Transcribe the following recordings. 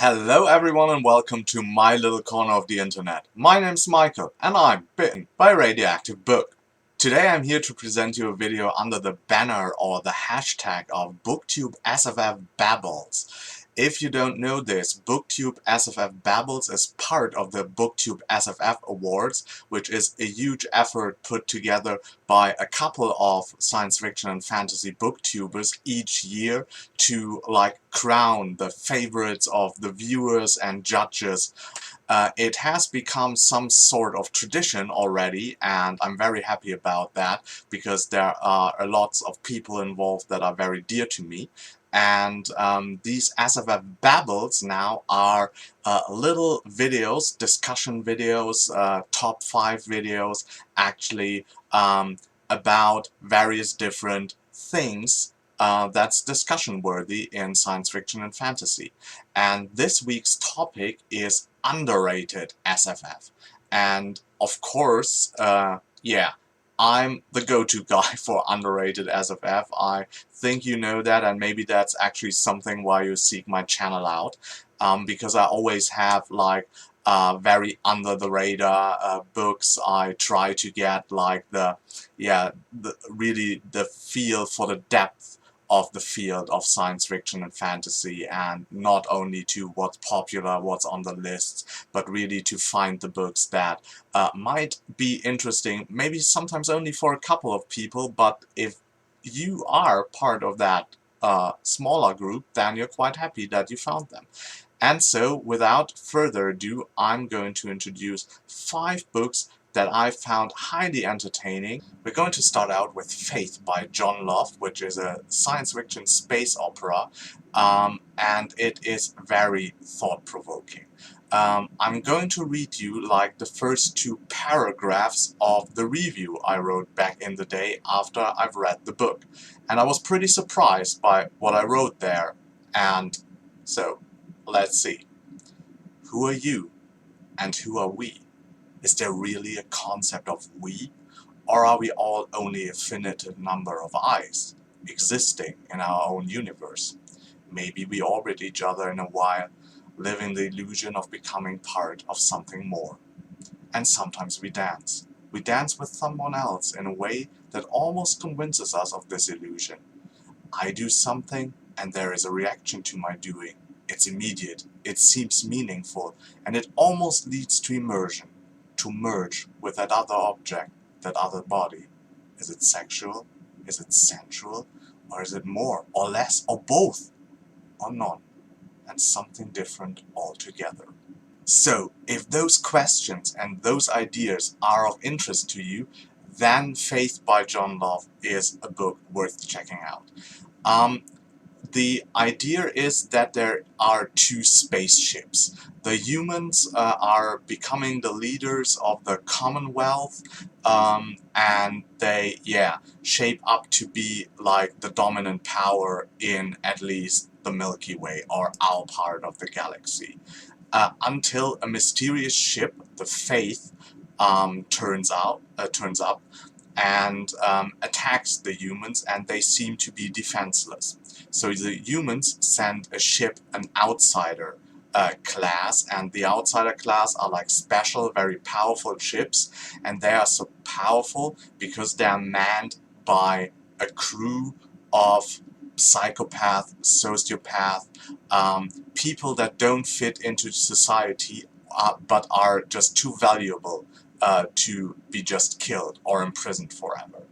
Hello everyone and welcome to my little corner of the internet. My name's Michael and I'm bitten by a radioactive book. Today I'm here to present you a video under the banner or the hashtag of BooktubeSFF Babbles. If you don't know this, BooktubeSFF Babbles is part of the BooktubeSFF Awards, which is a huge effort put together by a couple of science fiction and fantasy booktubers each year to crown the favorites of the viewers and judges. It has become some sort of tradition already, and I'm very happy about that because there are lots of people involved that are very dear to me. And these SFF Babbles now are little videos, discussion videos, top 5 videos, actually about various different things that's discussion worthy in science fiction and fantasy. And this week's topic is underrated SFF. And of course, yeah, I'm the go-to guy for underrated SFF. I think you know that, and maybe that's actually something why you seek my channel out, because I always have very under the radar books. I try to get really the feel for the depth of the field of science fiction and fantasy, and not only to what's popular, what's on the lists, but really to find the books that might be interesting, maybe sometimes only for a couple of people, but if you are part of that smaller group, then you're quite happy that you found them. And so, without further ado, I'm going to introduce 5 books that I found highly entertaining. We're going to start out with Faith by John Love, which is a science fiction space opera, and it is very thought-provoking. I'm going to read you the first 2 paragraphs of the review I wrote back in the day after I've read the book. And I was pretty surprised by what I wrote there, and so let's see. Who are you, and who are we? Is there really a concept of we, or are we all only a finite number of eyes, existing in our own universe? Maybe we orbit each other in a while, living the illusion of becoming part of something more. And sometimes we dance. We dance with someone else in a way that almost convinces us of this illusion. I do something, and there is a reaction to my doing. It's immediate, it seems meaningful, and it almost leads to immersion. To merge with that other object, that other body. Is it sexual? Is it sensual? Or is it more, or less, or both? Or none? And something different altogether. So, if those questions and those ideas are of interest to you, then Faith by John Love is a book worth checking out. The idea is that there are 2 spaceships. The humans are becoming the leaders of the Commonwealth, and they, shape up to be the dominant power in at least the Milky Way, or our part of the galaxy. Until a mysterious ship, the Faith, turns up and attacks the humans, and they seem to be defenseless. So the humans send a ship, an outsider class, and the outsider class are special, very powerful ships, and they are so powerful because they are manned by a crew of psychopath, sociopath, people that don't fit into society but are just too valuable to be just killed or imprisoned forever.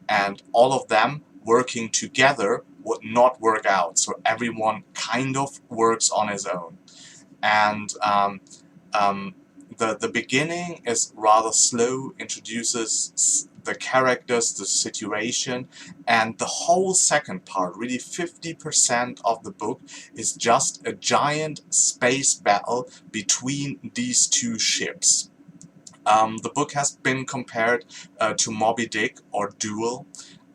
And all of them working together would not work out, so everyone kind of works on his own. And the beginning is rather slow, introduces the characters, the situation, and the whole second part, really 50% of the book, is just a giant space battle between these 2 ships. The book has been compared to Moby Dick or Duel,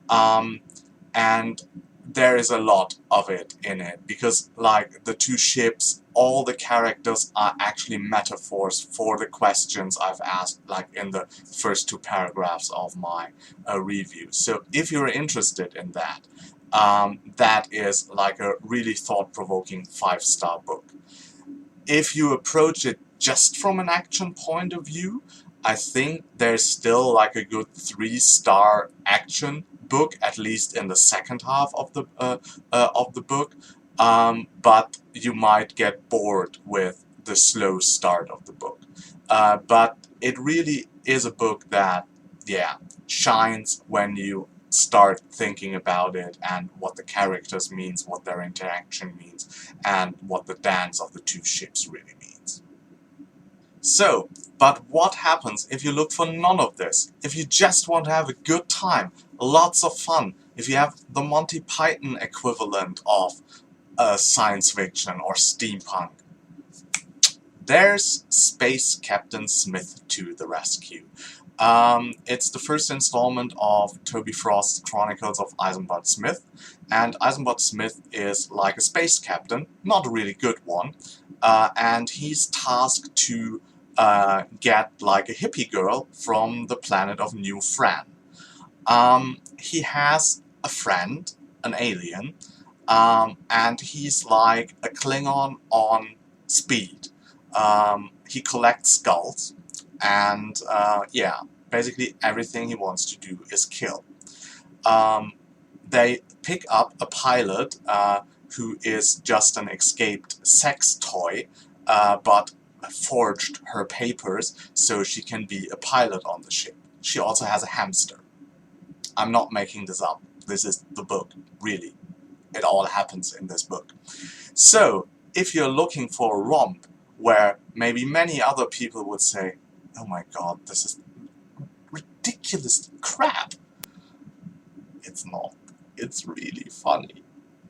and there is a lot of it in it, because the 2 ships, all the characters are actually metaphors for the questions I've asked in the first 2 paragraphs of my review. So if you're interested in that, that is a really thought-provoking 5-star book. if you approach it just from an action point of view, I think there's still like a good 3-star action book, at least in the second half of the book. But you might get bored with the slow start of the book. But it really is a book that, yeah, shines when you start thinking about it and what the characters means, what their interaction means, and what the dance of the two ships really means. So, but what happens if you look for none of this? If you just want to have a good time, lots of fun, if you have the Monty Python equivalent of science fiction or steampunk, there's Space Captain Smith to the rescue. It's the first installment of Toby Frost's Chronicles of Eisenbart Smith, and Eisenbart Smith is like a space captain, not a really good one, and he's tasked to get like a hippie girl from the planet of New Fran. He has a friend, an alien, and he's like a Klingon on speed. He collects skulls, and yeah, basically everything he wants to do is kill. They pick up a pilot who is just an escaped sex toy, but forged her papers so she can be a pilot on the ship. She also has a hamster. I'm not making this up. This is the book, really. It all happens in this book. So, if you're looking for a romp where maybe many other people would say, oh my god, this is ridiculous crap, it's not. It's really funny.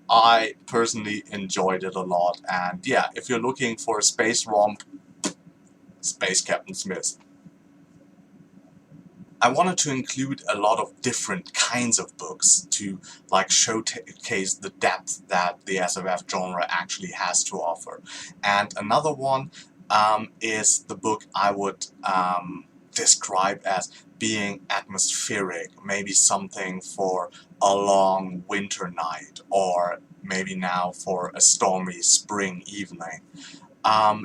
I personally enjoyed it a lot, and yeah, if you're looking for a space romp, Space Captain Smith. I wanted to include a lot of different kinds of books to like showcase the depth that the SFF genre actually has to offer. And another one is the book I would describe as being atmospheric, maybe something for a long winter night, or maybe now for a stormy spring evening.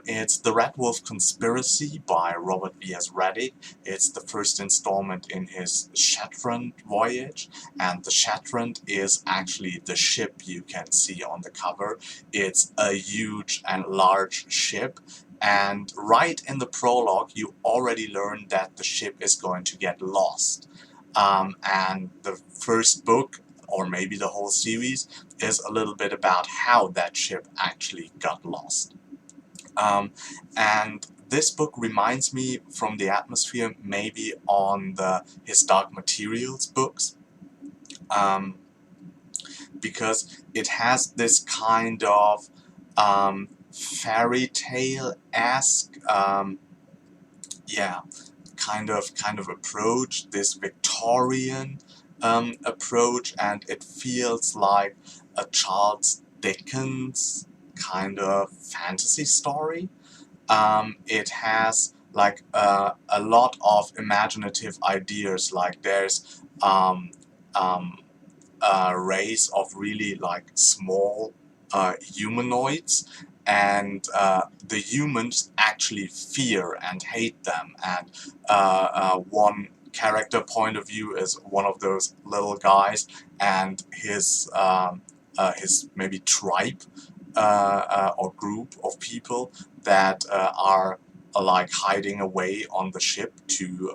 It's The Red Wolf Conspiracy by Robert V.S. Reddick. It's the first installment in his Shattrand voyage, and the Shattrand is actually the ship you can see on the cover. It's a huge and large ship, and right in the prologue you already learn that the ship is going to get lost. And the first book, or maybe the whole series, is a little bit about how that ship actually got lost. And this book reminds me from the atmosphere maybe on his Dark Materials books, because it has this kind of fairy tale-esque, yeah, kind of approach, this Victorian approach, and it feels like a Charles Dickens kind of fantasy story. It has like a lot of imaginative ideas, like there's a race of really like small humanoids, and the humans actually fear and hate them, and one character point of view is one of those little guys, and his maybe tribe or group of people that are like hiding away on the ship to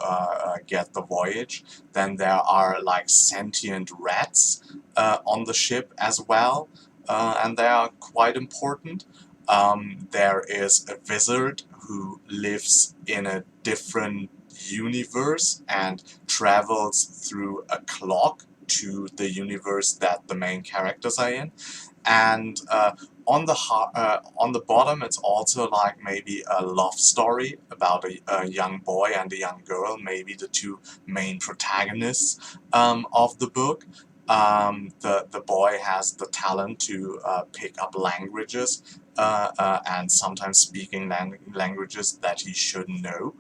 get the voyage. Then there are like sentient rats on the ship as well, and they are quite important. There is a wizard who lives in a different universe and travels through a clock to the universe that the main characters are in. And on the bottom, it's also like maybe a love story about a young boy and a young girl, maybe the two main protagonists of the book. The boy has the talent to pick up languages and sometimes speaking languages that he shouldn't know.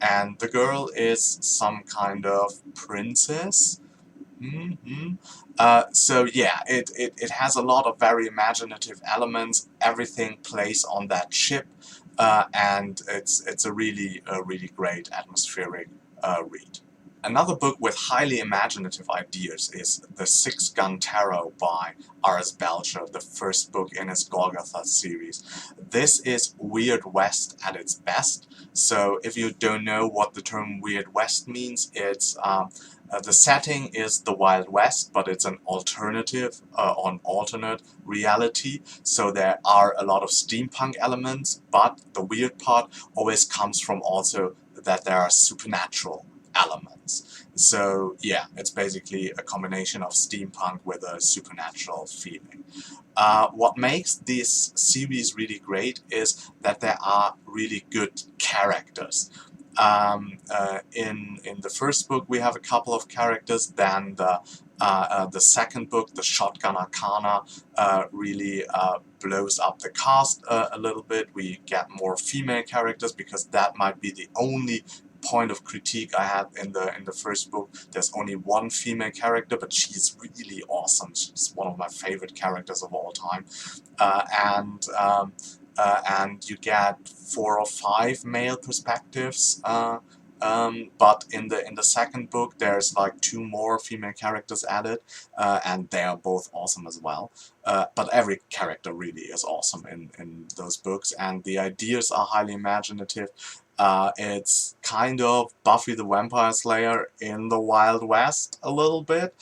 And the girl is some kind of princess, So yeah, it has a lot of very imaginative elements. Everything plays on that ship, and it's a really great atmospheric read. Another book with highly imaginative ideas is The Six Gun Tarot by R.S. Belcher, the first book in his Golgotha series. This is Weird West at its best. So if you don't know what the term Weird West means, it's the setting is the Wild West, but it's an alternative, alternate reality. So there are a lot of steampunk elements, but the weird part always comes from also that there are supernatural elements. So yeah, it's basically a combination of steampunk with a supernatural feeling. What makes this series really great is that there are really good characters. In the first book we have a couple of characters, then the second book, the Shotgun Arcana, really blows up the cast a little bit. We get more female characters because that might be the only point of critique I had in the first book. There's only one female character, but she's really awesome. She's one of my favorite characters of all time. Uh, and um, and you get 4 or 5 male perspectives. But in the second book, there's like 2 more female characters added, and they are both awesome as well. But every character really is awesome in those books, and the ideas are highly imaginative. It's kind of Buffy the Vampire Slayer in the Wild West a little bit,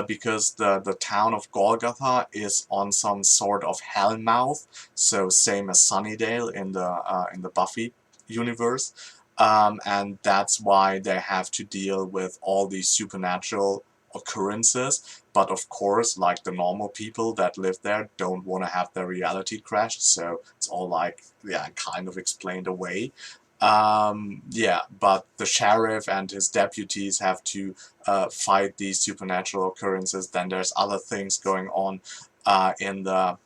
because the town of Golgotha is on some sort of hellmouth, so same as Sunnydale in the Buffy universe, and that's why they have to deal with all these supernatural occurrences. But of course, like the normal people that live there don't want to have their reality crashed, so it's all like, yeah, kind of explained away. Yeah, but the sheriff and his deputies have to fight these supernatural occurrences. Then there's other things going on in the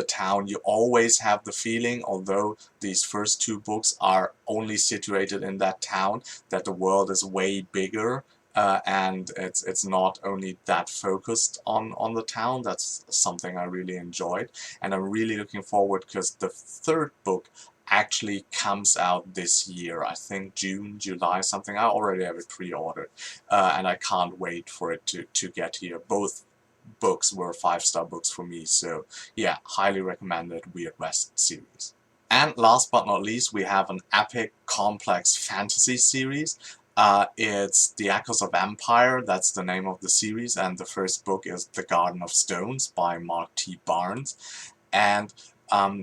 town. You always have the feeling, although these first 2 books are only situated in that town, that the world is way bigger. And it's not only that focused on the town. That's something I really enjoyed, and I'm really looking forward because the third book actually comes out this year. I think June, July, something. I already have it pre-ordered, and I can't wait for it to get here. Both books were 5-star books for me, so yeah, highly recommended Weird West series. And last but not least, we have an epic, complex fantasy series. It's The Echoes of Empire, that's the name of the series, and the first book is The Garden of Stones by Mark T. Barnes. And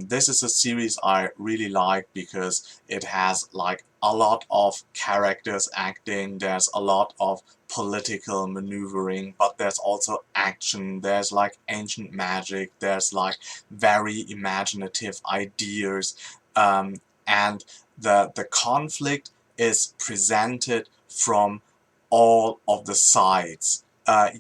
this is a series I really like because it has like a lot of characters acting, there's a lot of political maneuvering, but there's also action, there's like ancient magic, there's like very imaginative ideas, and the conflict is presented from all of the sides.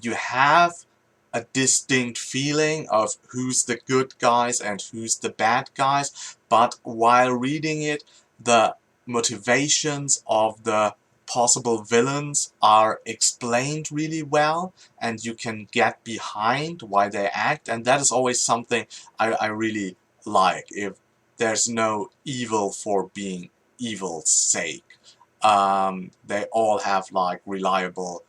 You have a distinct feeling of who's the good guys and who's the bad guys, but while reading it, the motivations of the possible villains are explained really well, and you can get behind why they act, and that is always something I really like. If there's no evil for being evil's sake. They all have like reliable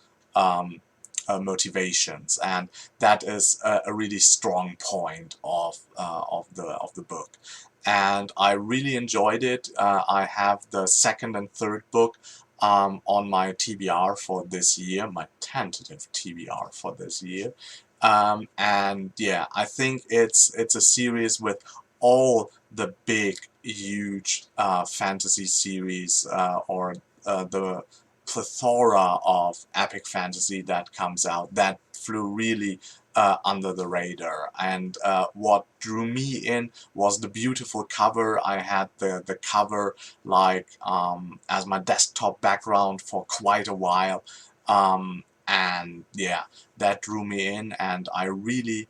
motivations, and that is a really strong point of the book. And I really enjoyed it. I have the second and third book on my TBR for this year, my tentative TBR for this year. And yeah, I think it's a series with all the big, huge fantasy series or the plethora of epic fantasy that comes out that flew really under the radar. And what drew me in was the beautiful cover. I had the cover like as my desktop background for quite a while. And yeah, that drew me in, and I really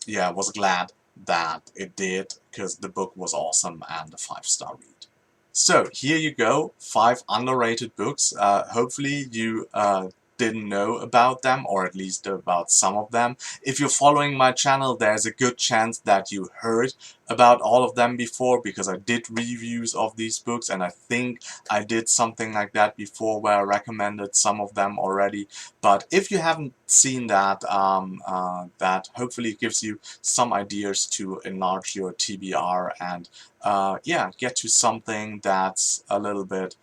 yeah, was glad that it did, because the book was awesome and a 5-star read. So here you go, 5 underrated books. Hopefully you didn't know about them, or at least about some of them. If you're following my channel, there's a good chance that you heard about all of them before, because I did reviews of these books, and I think I did something like that before where I recommended some of them already. But if you haven't seen that, that hopefully gives you some ideas to enlarge your TBR and yeah, get to something that's a little bit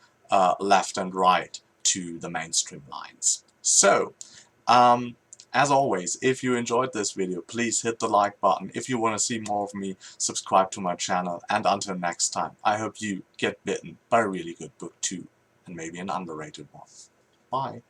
left and right to the mainstream lines. So, as always, if you enjoyed this video, please hit the like button. If you want to see more of me, subscribe to my channel. And until next time, I hope you get bitten by a really good book too, and maybe an underrated one. Bye.